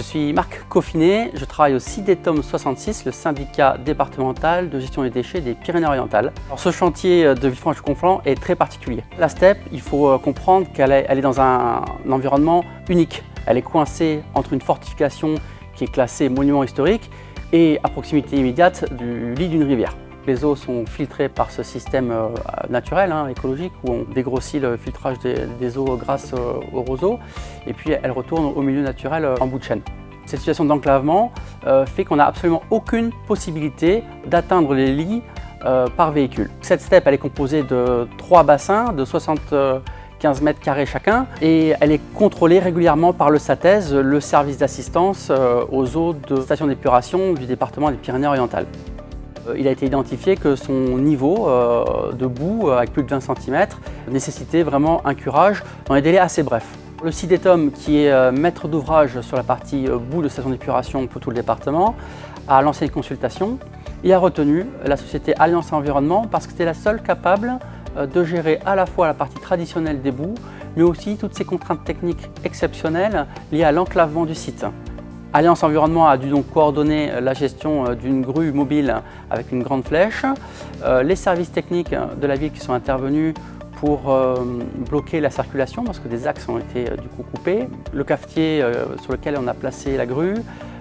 suis Marc Coffinet, je travaille au CIDETOM 66, le syndicat départemental de gestion des déchets des Pyrénées-Orientales. Alors, ce chantier de Villefranche-Conflans est très particulier. La STEP, il faut comprendre qu'elle est dans un environnement unique. Elle est coincée entre une fortification qui est classée monument historique et à proximité immédiate du lit d'une rivière. Les eaux sont filtrées par ce système naturel, écologique, où on dégrossit le filtrage des eaux grâce aux roseaux, et puis elles retournent au milieu naturel en bout de chaîne. Cette situation d'enclavement fait qu'on n'a absolument aucune possibilité d'atteindre les lits par véhicule. Cette STEP, elle est composée de 3 bassins de 75 mètres carrés chacun, et elle est contrôlée régulièrement par le SATES, le service d'assistance aux eaux de station d'épuration du département des Pyrénées-Orientales. Il a été identifié que son niveau de boue, avec plus de 20 cm, nécessitait vraiment un curage dans des délais assez brefs. Le CIDETOM, qui est maître d'ouvrage sur la partie boue de station d'épuration pour tout le département, a lancé une consultation. Il a retenu la société Alliance Environnement parce que c'était la seule capable de gérer à la fois la partie traditionnelle des boues, mais aussi toutes ces contraintes techniques exceptionnelles liées à l'enclavement du site. Alliance Environnement a dû donc coordonner la gestion d'une grue mobile avec une grande flèche, les services techniques de la ville qui sont intervenus pour bloquer la circulation parce que des axes ont été du coup coupés, le cafetier sur lequel on a placé la grue,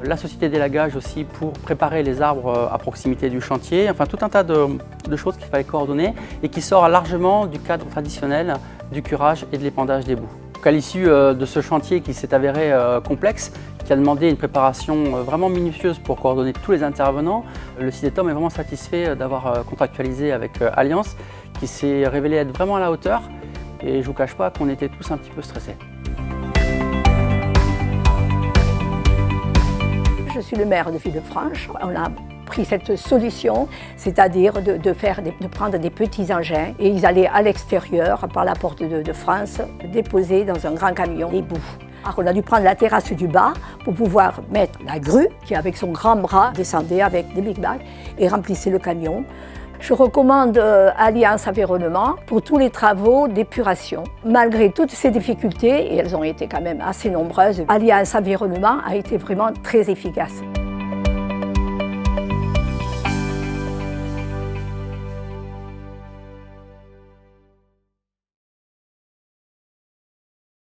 la société d'élagage aussi pour préparer les arbres à proximité du chantier, enfin tout un tas de choses qu'il fallait coordonner et qui sort largement du cadre traditionnel du curage et de l'épandage des boues. Donc à l'issue de ce chantier qui s'est avéré complexe, qui a demandé une préparation vraiment minutieuse pour coordonner tous les intervenants, le CIDETOM est vraiment satisfait d'avoir contractualisé avec Alliance, qui s'est révélé être vraiment à la hauteur, et je ne vous cache pas qu'on était tous un petit peu stressés. Je suis le maire de Villefranche. On a pris cette solution, c'est-à-dire de prendre des petits engins et ils allaient à l'extérieur, par la porte de France, déposer dans un grand camion les boues. Alors on a dû prendre la terrasse du bas pour pouvoir mettre la grue qui, avec son grand bras, descendait avec des big bags et remplissait le camion. Je recommande Alliance Environnement pour tous les travaux d'épuration. Malgré toutes ces difficultés, et elles ont été quand même assez nombreuses, Alliance Environnement a été vraiment très efficace.